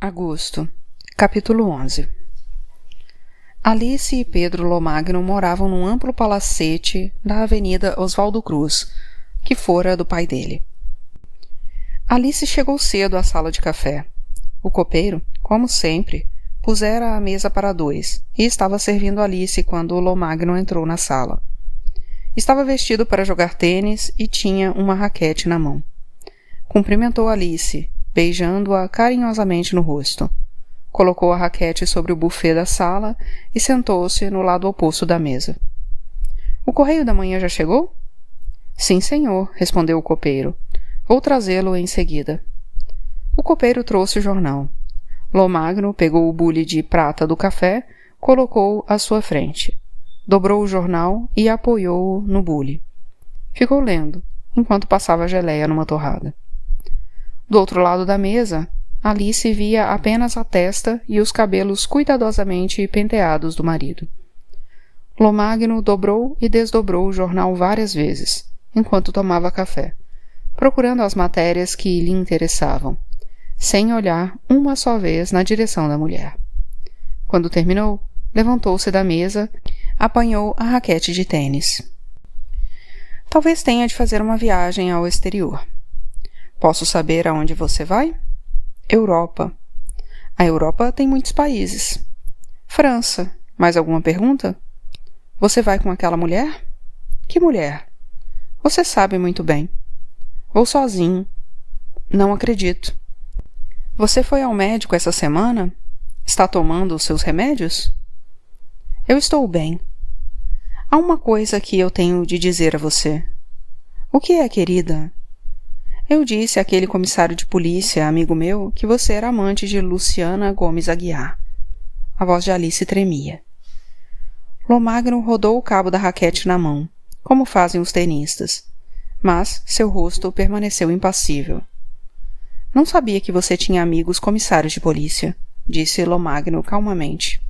Agosto, capítulo 11. Alice e Pedro Lomagno moravam num amplo palacete da avenida Oswaldo Cruz, que fora do pai dele. Alice chegou cedo à sala de café. O copeiro, como sempre, pusera a mesa para dois e estava servindo Alice quando Lomagno entrou na sala. Estava vestido para jogar tênis e tinha uma raquete na mão. Cumprimentou Alice, beijando-a carinhosamente no rosto. Colocou a raquete sobre o buffet da sala e sentou-se no lado oposto da mesa. — O correio da manhã já chegou? — Sim, senhor, respondeu o copeiro. Vou trazê-lo em seguida. O copeiro trouxe o jornal. Lomagno pegou o bule de prata do café, colocou-o à sua frente. Dobrou o jornal e apoiou-o no bule. Ficou lendo, enquanto passava a geleia numa torrada. Do outro lado da mesa, Alice via apenas a testa e os cabelos cuidadosamente penteados do marido. Lomagno dobrou e desdobrou o jornal várias vezes, enquanto tomava café, procurando as matérias que lhe interessavam, sem olhar uma só vez na direção da mulher. Quando terminou, levantou-se da mesa, apanhou a raquete de tênis. Talvez tenha de fazer uma viagem ao exterior. Posso saber aonde você vai? Europa. A Europa tem muitos países. França. Mais alguma pergunta? Você vai com aquela mulher? Que mulher? Você sabe muito bem. Vou sozinho. Não acredito. Você foi ao médico essa semana? Está tomando os seus remédios? Eu estou bem. Há uma coisa que eu tenho de dizer a você. O que é, querida? Eu disse àquele comissário de polícia, amigo meu, que você era amante de Luciana Gomes Aguiar. A voz de Alice tremia. Lomagno rodou o cabo da raquete na mão, como fazem os tenistas, mas seu rosto permaneceu impassível. Não sabia que você tinha amigos comissários de polícia, disse Lomagno calmamente.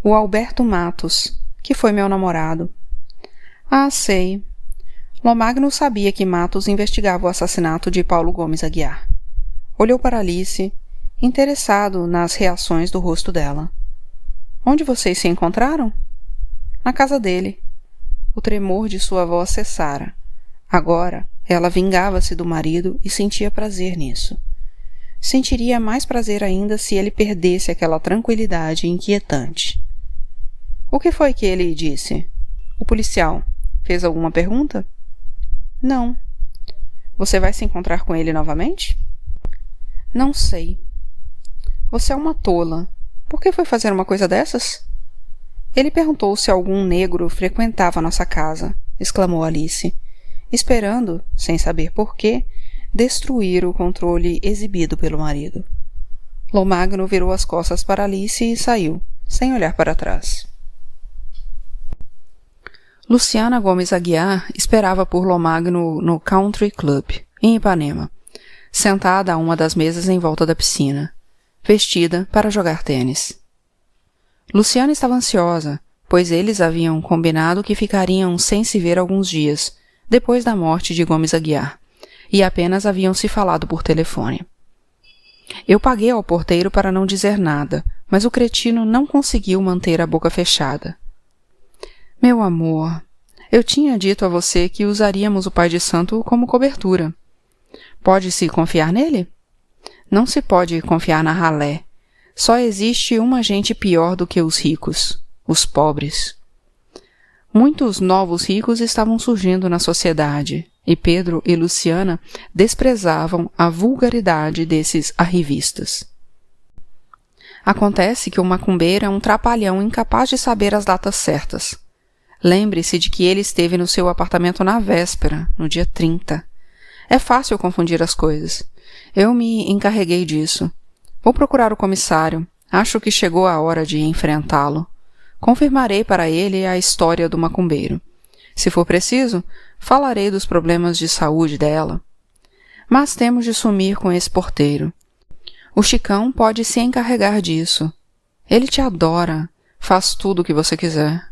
O Alberto Matos, que foi meu namorado. Ah, sei. Lomagno sabia que Matos investigava o assassinato de Paulo Gomes Aguiar. Olhou para Alice, interessado nas reações do rosto dela. Onde vocês se encontraram? Na casa dele. O tremor de sua voz cessara. Agora, ela vingava-se do marido e sentia prazer nisso. Sentiria mais prazer ainda se ele perdesse aquela tranquilidade inquietante. O que foi que ele disse? O policial fez alguma pergunta? Não. Você vai se encontrar com ele novamente? Não sei. Você é uma tola. Por que foi fazer uma coisa dessas? Ele perguntou se algum negro frequentava nossa casa, exclamou Alice, esperando, sem saber por quê, destruir o controle exibido pelo marido. Lomagno virou as costas para Alice e saiu, sem olhar para trás. Luciana Gomes Aguiar esperava por Lomagno no Country Club, em Ipanema, sentada a uma das mesas em volta da piscina, vestida para jogar tênis. Luciana estava ansiosa, pois eles haviam combinado que ficariam sem se ver alguns dias, depois da morte de Gomes Aguiar, e apenas haviam se falado por telefone. Eu paguei ao porteiro para não dizer nada, mas o cretino não conseguiu manter a boca fechada. Meu amor, eu tinha dito a você que usaríamos o pai de santo como cobertura. Pode-se confiar nele? Não se pode confiar na ralé. Só existe uma gente pior do que os ricos, os pobres. Muitos novos ricos estavam surgindo na sociedade, e Pedro e Luciana desprezavam a vulgaridade desses arrivistas. Acontece que o macumbeiro é um trapalhão incapaz de saber as datas certas. Lembre-se de que ele esteve no seu apartamento na véspera, no dia 30. É fácil confundir as coisas. Eu me encarreguei disso. Vou procurar o comissário. Acho que chegou a hora de enfrentá-lo. Confirmarei para ele a história do macumbeiro. Se for preciso, falarei dos problemas de saúde dela. Mas temos de sumir com esse porteiro. O Chicão pode se encarregar disso. Ele te adora. Faz tudo o que você quiser.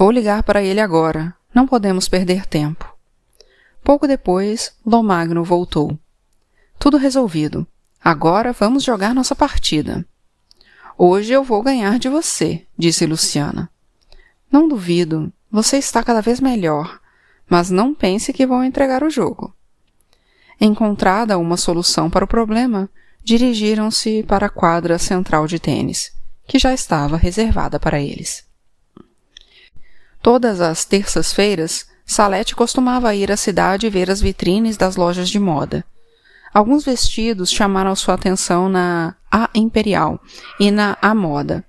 Vou ligar para ele agora. Não podemos perder tempo. Pouco depois, Lomagno voltou. Tudo resolvido. Agora vamos jogar nossa partida. Hoje eu vou ganhar de você, disse Luciana. Não duvido, você está cada vez melhor, mas não pense que vou entregar o jogo. Encontrada uma solução para o problema, dirigiram-se para a quadra central de tênis, que já estava reservada para eles. Todas as terças-feiras, Salete costumava ir à cidade ver as vitrines das lojas de moda. Alguns vestidos chamaram sua atenção na A Imperial e na A Moda,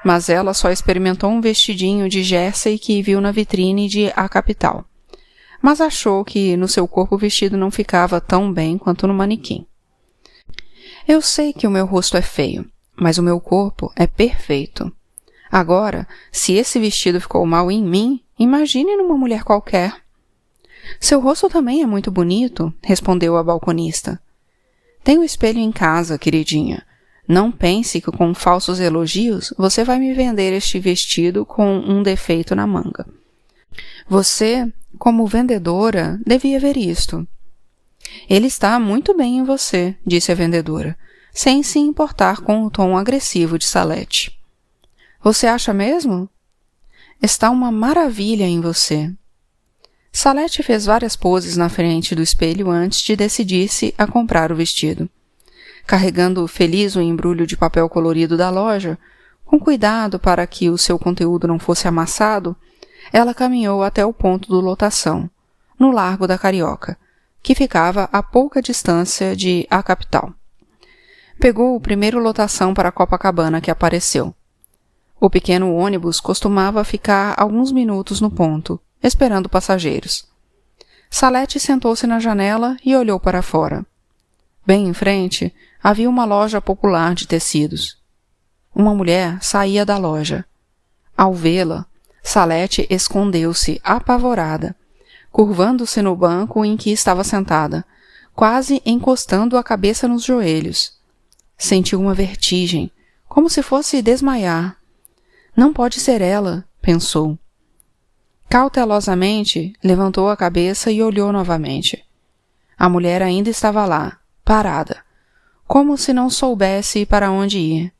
mas ela só experimentou um vestidinho de jersey que viu na vitrine de A Capital, mas achou que no seu corpo o vestido não ficava tão bem quanto no manequim. Eu sei que o meu rosto é feio, mas o meu corpo é perfeito. Agora, se esse vestido ficou mal em mim, imagine numa mulher qualquer. Seu rosto também é muito bonito, respondeu a balconista. Tem um espelho em casa, queridinha. Não pense que com falsos elogios você vai me vender este vestido com um defeito na manga. Você, como vendedora, devia ver isto. Ele está muito bem em você, disse a vendedora, sem se importar com o tom agressivo de Salete. Você acha mesmo? Está uma maravilha em você. Salete fez várias poses na frente do espelho antes de decidir-se a comprar o vestido. Carregando feliz o embrulho de papel colorido da loja, com cuidado para que o seu conteúdo não fosse amassado, ela caminhou até o ponto do lotação, no Largo da Carioca, que ficava a pouca distância de A Capital. Pegou o primeiro lotação para Copacabana que apareceu. O pequeno ônibus costumava ficar alguns minutos no ponto, esperando passageiros. Salete sentou-se na janela e olhou para fora. Bem em frente, havia uma loja popular de tecidos. Uma mulher saía da loja. Ao vê-la, Salete escondeu-se apavorada, curvando-se no banco em que estava sentada, quase encostando a cabeça nos joelhos. Sentiu uma vertigem, como se fosse desmaiar. Não pode ser ela, pensou. Cautelosamente, levantou a cabeça e olhou novamente. A mulher ainda estava lá, parada, como se não soubesse para onde ir.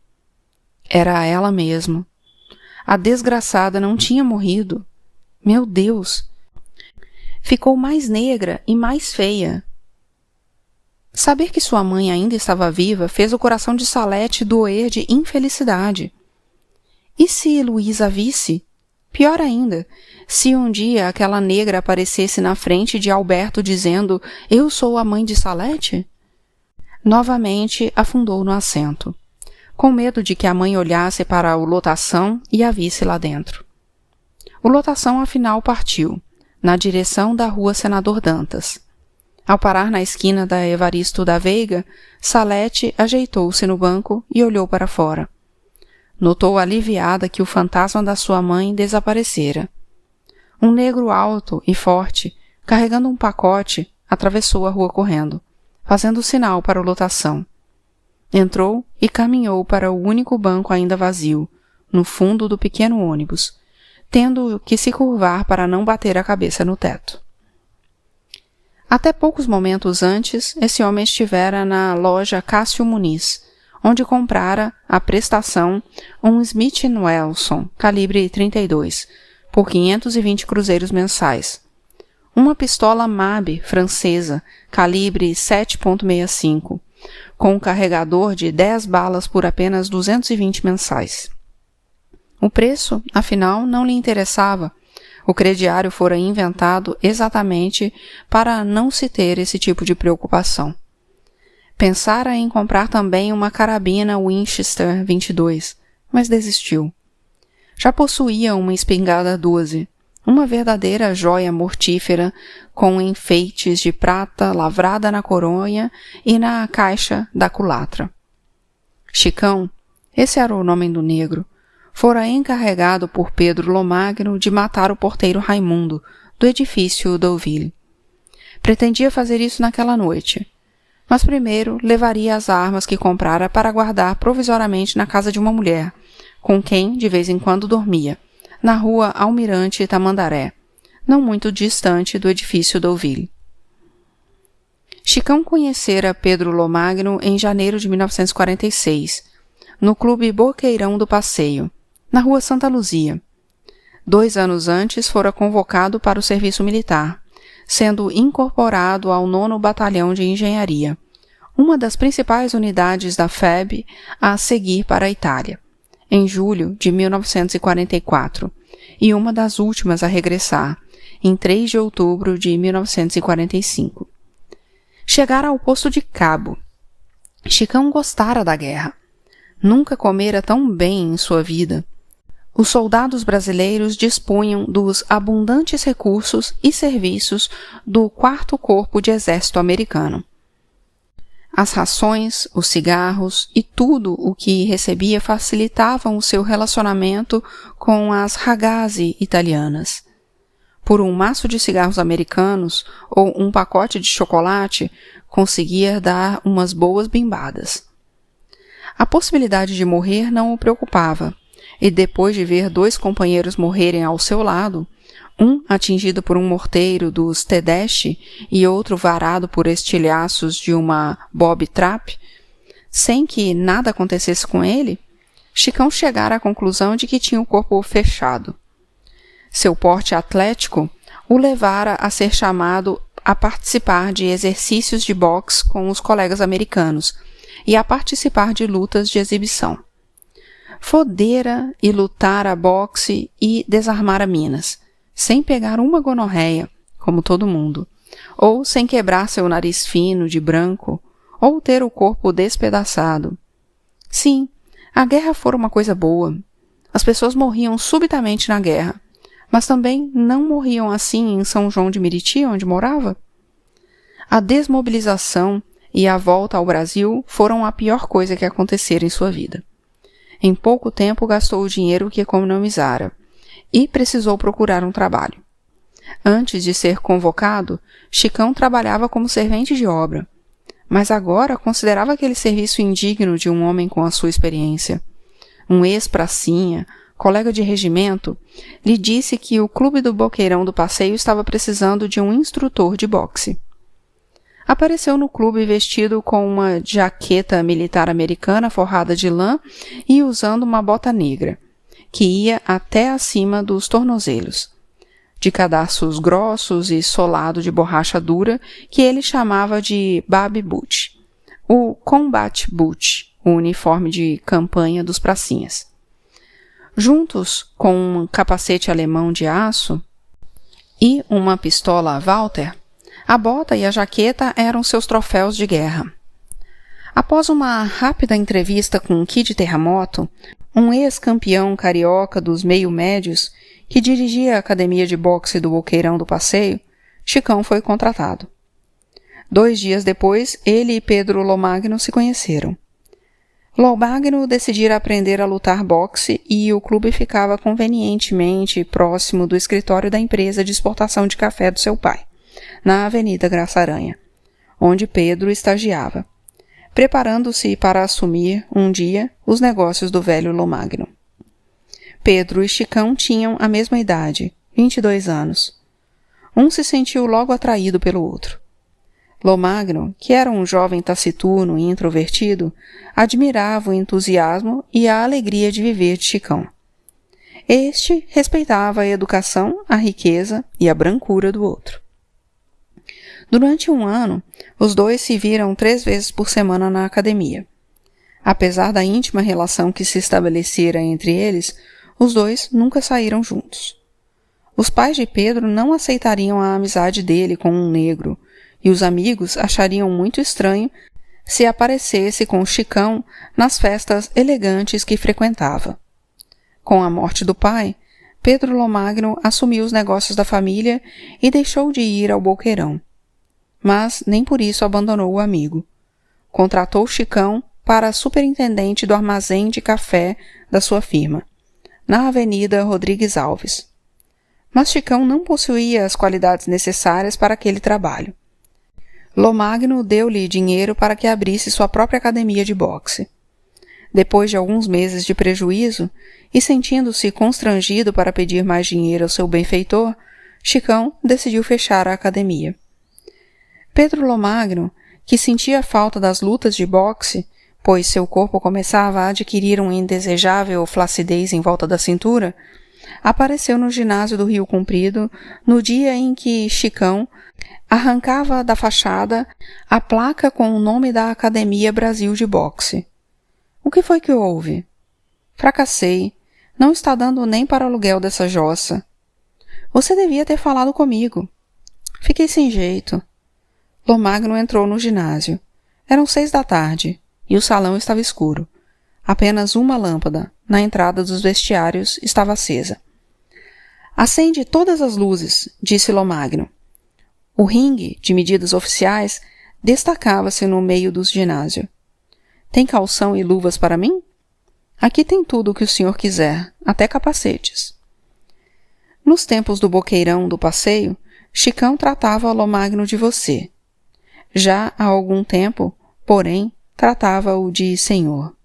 Era ela mesma. A desgraçada não tinha morrido. Meu Deus! Ficou mais negra e mais feia. Saber que sua mãe ainda estava viva fez o coração de Salete doer de infelicidade. E se Luísa visse? Pior ainda, se um dia aquela negra aparecesse na frente de Alberto dizendo «Eu sou a mãe de Salete?» Novamente afundou no assento, com medo de que a mãe olhasse para o lotação e a visse lá dentro. O lotação afinal partiu, na direção da rua Senador Dantas. Ao parar na esquina da Evaristo da Veiga, Salete ajeitou-se no banco e olhou para fora. Notou aliviada que o fantasma da sua mãe desaparecera. Um negro alto e forte, carregando um pacote, atravessou a rua correndo, fazendo sinal para o lotação. Entrou e caminhou para o único banco ainda vazio, no fundo do pequeno ônibus, tendo que se curvar para não bater a cabeça no teto. Até poucos momentos antes, esse homem estivera na loja Cássio Muniz, onde comprara à prestação um Smith & Wesson calibre 32, por 520 cruzeiros mensais, uma pistola MAB francesa, calibre 7.65, com um carregador de 10 balas por apenas 220 mensais. O preço, afinal, não lhe interessava. O crediário fora inventado exatamente para não se ter esse tipo de preocupação. Pensara em comprar também uma carabina Winchester 22, mas desistiu. Já possuía uma espingarda 12, uma verdadeira joia mortífera com enfeites de prata lavrada na coronha e na caixa da culatra. Chicão, esse era o nome do negro, fora encarregado por Pedro Lomagno de matar o porteiro Raimundo, do edifício Deauville. Pretendia fazer isso naquela noite, mas primeiro levaria as armas que comprara para guardar provisoriamente na casa de uma mulher, com quem de vez em quando dormia, na rua Almirante Tamandaré, não muito distante do edifício Deauville. Chicão conhecera Pedro Lomagno em janeiro de 1946, no Clube Boqueirão do Passeio, na rua Santa Luzia. 2 anos antes fora convocado para o serviço militar, sendo incorporado ao 9º Batalhão de Engenharia, uma das principais unidades da FEB a seguir para a Itália, em julho de 1944, e uma das últimas a regressar, em 3 de outubro de 1945. Chegara ao posto de cabo. Chicão gostara da guerra. Nunca comera tão bem em sua vida. Os soldados brasileiros dispunham dos abundantes recursos e serviços do 4º Corpo de Exército americano. As rações, os cigarros e tudo o que recebia facilitavam o seu relacionamento com as ragazzi italianas. Por um maço de cigarros americanos ou um pacote de chocolate, conseguia dar umas boas bimbadas. A possibilidade de morrer não o preocupava, e depois de ver 2 companheiros morrerem ao seu lado, um atingido por um morteiro dos Tedeschi e outro varado por estilhaços de uma Bob Trap, sem que nada acontecesse com ele, Chicão chegara à conclusão de que tinha o corpo fechado. Seu porte atlético o levara a ser chamado a participar de exercícios de boxe com os colegas americanos e a participar de lutas de exibição. Fodera e lutara boxe e desarmara minas, sem pegar uma gonorreia, como todo mundo, ou sem quebrar seu nariz fino de branco, ou ter o corpo despedaçado. Sim, a guerra fora uma coisa boa. As pessoas morriam subitamente na guerra, mas também não morriam assim em São João de Meriti, onde morava? A desmobilização e a volta ao Brasil foram a pior coisa que acontecera em sua vida. Em pouco tempo gastou o dinheiro que economizara e precisou procurar um trabalho. Antes de ser convocado, Chicão trabalhava como servente de obra, mas agora considerava aquele serviço indigno de um homem com a sua experiência. Um ex-pracinha, colega de regimento, lhe disse que o Clube do Boqueirão do Passeio estava precisando de um instrutor de boxe. Apareceu no clube vestido com uma jaqueta militar americana forrada de lã e usando uma bota negra, que ia até acima dos tornozelos, de cadarços grossos e solado de borracha dura que ele chamava de Baby Boot, o Combat Boot, o uniforme de campanha dos pracinhas. Juntos com um capacete alemão de aço e uma pistola Walther, a bota e a jaqueta eram seus troféus de guerra. Após uma rápida entrevista com Kid Terremoto, um ex-campeão carioca dos meio-médios que dirigia a academia de boxe do Boqueirão do Passeio, Chicão foi contratado. 2 dias depois, ele e Pedro Lomagno se conheceram. Lomagno decidira aprender a lutar boxe e o clube ficava convenientemente próximo do escritório da empresa de exportação de café do seu pai, na Avenida Graça Aranha, onde Pedro estagiava, preparando-se para assumir, um dia, os negócios do velho Lomagno. Pedro e Chicão tinham a mesma idade, 22 anos. Um se sentiu logo atraído pelo outro. Lomagno, que era um jovem taciturno e introvertido, admirava o entusiasmo e a alegria de viver de Chicão. Este respeitava a educação, a riqueza e a brancura do outro. Durante 1 ano, os dois se viram 3 vezes por semana na academia. Apesar da íntima relação que se estabelecera entre eles, os dois nunca saíram juntos. Os pais de Pedro não aceitariam a amizade dele com um negro, e os amigos achariam muito estranho se aparecesse com Chicão nas festas elegantes que frequentava. Com a morte do pai, Pedro Lomagno assumiu os negócios da família e deixou de ir ao Boqueirão. Mas nem por isso abandonou o amigo. Contratou Chicão para superintendente do armazém de café da sua firma, na Avenida Rodrigues Alves. Mas Chicão não possuía as qualidades necessárias para aquele trabalho. Lomagno deu-lhe dinheiro para que abrisse sua própria academia de boxe. Depois de alguns meses de prejuízo, e sentindo-se constrangido para pedir mais dinheiro ao seu benfeitor, Chicão decidiu fechar a academia. Pedro Lomagno, que sentia falta das lutas de boxe, pois seu corpo começava a adquirir uma indesejável flacidez em volta da cintura, apareceu no ginásio do Rio Comprido no dia em que Chicão arrancava da fachada a placa com o nome da Academia Brasil de Boxe. O que foi que houve? Fracassei. Não está dando nem para o aluguel dessa jossa. Você devia ter falado comigo. Fiquei sem jeito. Lomagno entrou no ginásio. Eram 6 da tarde e o salão estava escuro. Apenas uma lâmpada, na entrada dos vestiários, estava acesa. Acende todas as luzes, disse Lomagno. O ringue, de medidas oficiais, destacava-se no meio do ginásio. Tem calção e luvas para mim? Aqui tem tudo o que o senhor quiser, até capacetes. Nos tempos do boqueirão do passeio, Chicão tratava Lomagno de você. Já há algum tempo, porém, tratava-o de senhor.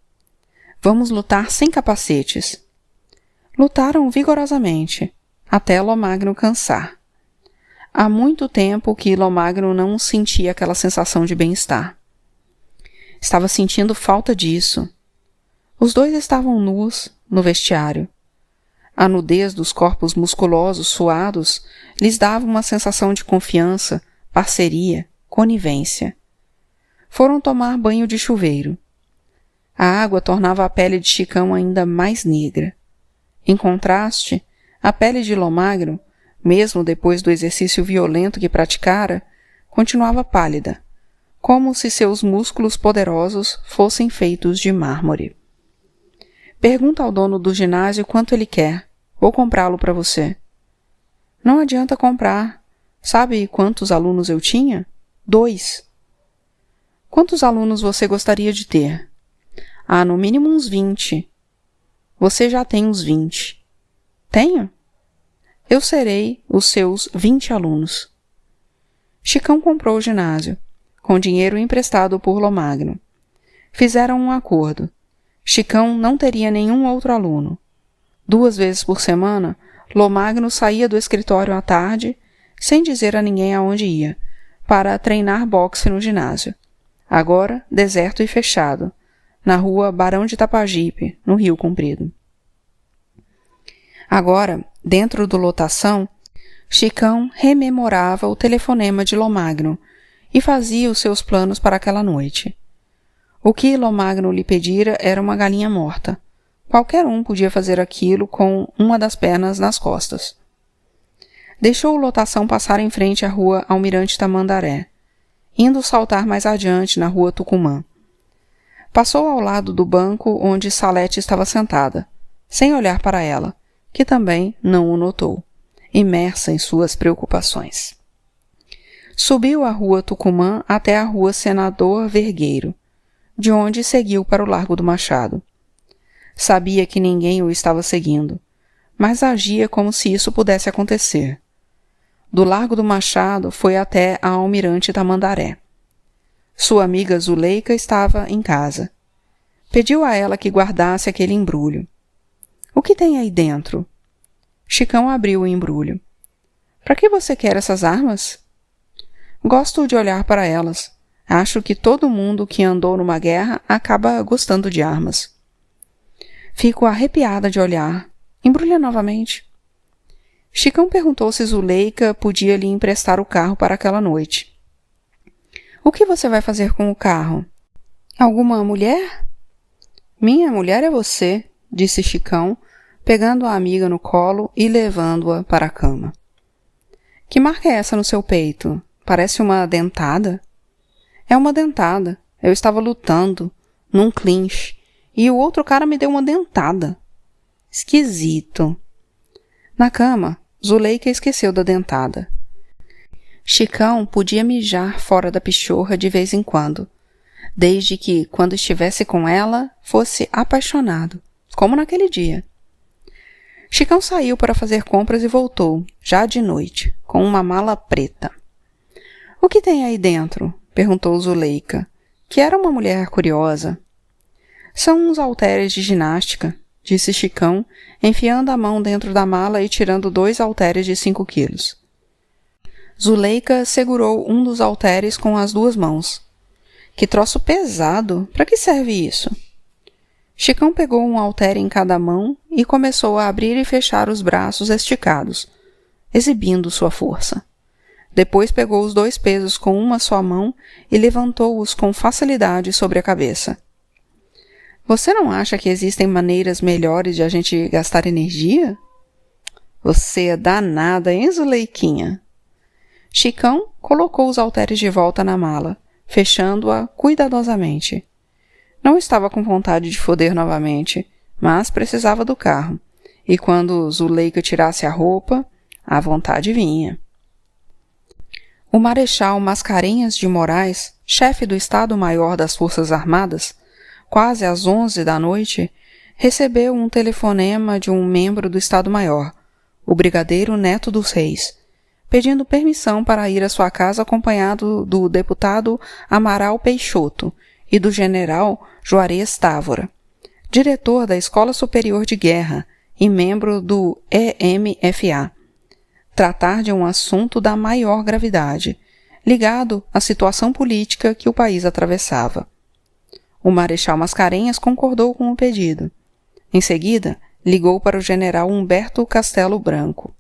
Vamos lutar sem capacetes. Lutaram vigorosamente, até Lomagno cansar. Há muito tempo que Lomagno não sentia aquela sensação de bem-estar. Estava sentindo falta disso. Os dois estavam nus no vestiário. A nudez dos corpos musculosos suados lhes dava uma sensação de confiança, parceria, conivência. Foram tomar banho de chuveiro. A água tornava a pele de Chicão ainda mais negra. Em contraste, a pele de Lomagno, mesmo depois do exercício violento que praticara, continuava pálida, como se seus músculos poderosos fossem feitos de mármore. Pergunta ao dono do ginásio quanto ele quer. Vou comprá-lo para você. Não adianta comprar. Sabe quantos alunos eu tinha? 2. Quantos alunos você gostaria de ter? No mínimo uns 20. Você já tem uns 20. Tenho? Eu serei os seus 20 alunos. Chicão comprou o ginásio, com dinheiro emprestado por Lomagno. Fizeram um acordo. Chicão não teria nenhum outro aluno. 2 vezes por semana, Lomagno saía do escritório à tarde, sem dizer a ninguém aonde ia, para treinar boxe no ginásio. Agora deserto e fechado, na rua Barão de Tapajipe, no Rio Comprido. Agora, dentro do lotação, Chicão rememorava o telefonema de Lomagno e fazia os seus planos para aquela noite. O que Lomagno lhe pedira era uma galinha morta. Qualquer um podia fazer aquilo com uma das pernas nas costas. Deixou o lotação passar em frente à rua Almirante Tamandaré, indo saltar mais adiante na rua Tucumã. Passou ao lado do banco onde Salete estava sentada, sem olhar para ela, que também não o notou, imersa em suas preocupações. Subiu a rua Tucumã até a rua Senador Vergueiro, de onde seguiu para o Largo do Machado. Sabia que ninguém o estava seguindo, mas agia como se isso pudesse acontecer. Do Largo do Machado foi até a Almirante Tamandaré. Sua amiga Zuleika estava em casa. Pediu a ela que guardasse aquele embrulho. O que tem aí dentro? Chicão abriu o embrulho. Para que você quer essas armas? Gosto de olhar para elas. Acho que todo mundo que andou numa guerra acaba gostando de armas. Fico arrepiada de olhar. Embrulha novamente. Chicão perguntou se Zuleika podia lhe emprestar o carro para aquela noite. O que você vai fazer com o carro? Alguma mulher? Minha mulher é você, disse Chicão, pegando a amiga no colo e levando-a para a cama. Que marca é essa no seu peito? Parece uma dentada? É uma dentada. Eu estava lutando, num clinch, e o outro cara me deu uma dentada. Esquisito. Na cama, Zuleika esqueceu da dentada. Chicão podia mijar fora da pichorra de vez em quando, desde que, quando estivesse com ela, fosse apaixonado, como naquele dia. Chicão saiu para fazer compras e voltou, já de noite, com uma mala preta. — O que tem aí dentro? — perguntou Zuleika, que era uma mulher curiosa. — São uns halteres de ginástica, disse Chicão, enfiando a mão dentro da mala e tirando 2 halteres de 5 quilos. Zuleika segurou um dos halteres com as 2 mãos. Que troço pesado! Para que serve isso? Chicão pegou um halter em cada mão e começou a abrir e fechar os braços esticados, exibindo sua força. Depois pegou os 2 pesos com uma só mão e levantou-os com facilidade sobre a cabeça. Você não acha que existem maneiras melhores de a gente gastar energia? Você é danada, hein, Zuleiquinha? Chicão colocou os halteres de volta na mala, fechando-a cuidadosamente. Não estava com vontade de foder novamente, mas precisava do carro, e quando Zuleika tirasse a roupa, a vontade vinha. O Marechal Mascarenhas de Moraes, chefe do Estado-Maior das Forças Armadas, quase às 11 da noite, recebeu um telefonema de um membro do Estado-Maior, o brigadeiro Neto dos Reis, pedindo permissão para ir à sua casa acompanhado do deputado Amaral Peixoto e do general Juarez Távora, diretor da Escola Superior de Guerra e membro do EMFA, tratar de um assunto da maior gravidade, ligado à situação política que o país atravessava. O Marechal Mascarenhas concordou com o pedido. Em seguida, ligou para o general Humberto Castelo Branco,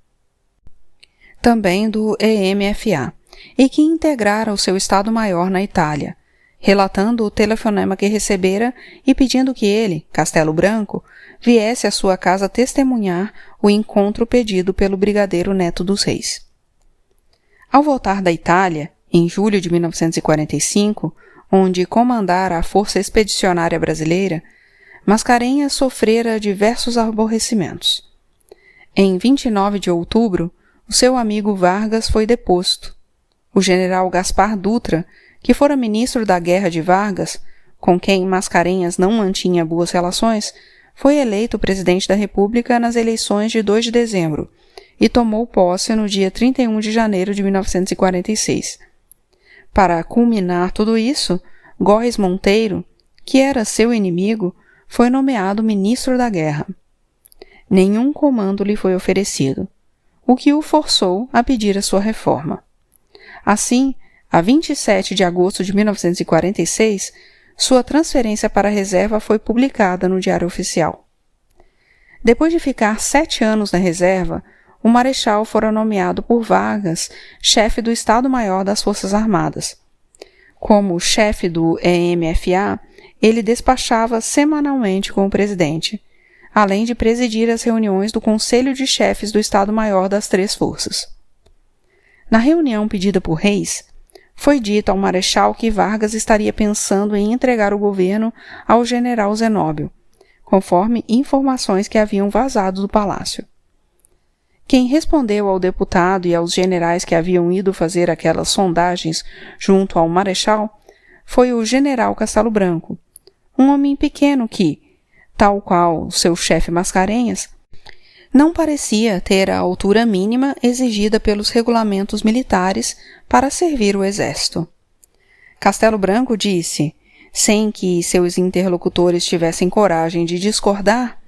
também do EMFA, e que integrara o seu Estado-Maior na Itália, relatando o telefonema que recebera e pedindo que ele, Castelo Branco, viesse à sua casa testemunhar o encontro pedido pelo brigadeiro Neto dos Reis. Ao voltar da Itália, em julho de 1945, onde comandara a Força Expedicionária Brasileira, Mascarenhas sofrera diversos aborrecimentos. Em 29 de outubro, o seu amigo Vargas foi deposto. O general Gaspar Dutra, que fora ministro da Guerra de Vargas, com quem Mascarenhas não mantinha boas relações, foi eleito presidente da República nas eleições de 2 de dezembro e tomou posse no dia 31 de janeiro de 1946. Para culminar tudo isso, Góes Monteiro, que era seu inimigo, foi nomeado ministro da Guerra. Nenhum comando lhe foi oferecido, o que o forçou a pedir a sua reforma. Assim, a 27 de agosto de 1946, sua transferência para a reserva foi publicada no Diário Oficial. Depois de ficar 7 anos na reserva, o Marechal fora nomeado por Vargas chefe do Estado-Maior das Forças Armadas. Como chefe do EMFA, ele despachava semanalmente com o presidente, além de presidir as reuniões do Conselho de Chefes do Estado-Maior das 3 forças. Na reunião pedida por Reis, foi dito ao Marechal que Vargas estaria pensando em entregar o governo ao general Zenóbio, conforme informações que haviam vazado do palácio. Quem respondeu ao deputado e aos generais que haviam ido fazer aquelas sondagens junto ao Marechal foi o general Castelo Branco, um homem pequeno que, tal qual seu chefe Mascarenhas, não parecia ter a altura mínima exigida pelos regulamentos militares para servir o exército. Castelo Branco disse, sem que seus interlocutores tivessem coragem de discordar,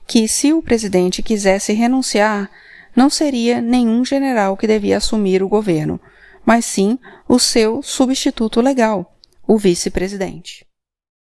que se o presidente quisesse renunciar, não seria nenhum general que devia assumir o governo, mas sim o seu substituto legal, o vice-presidente.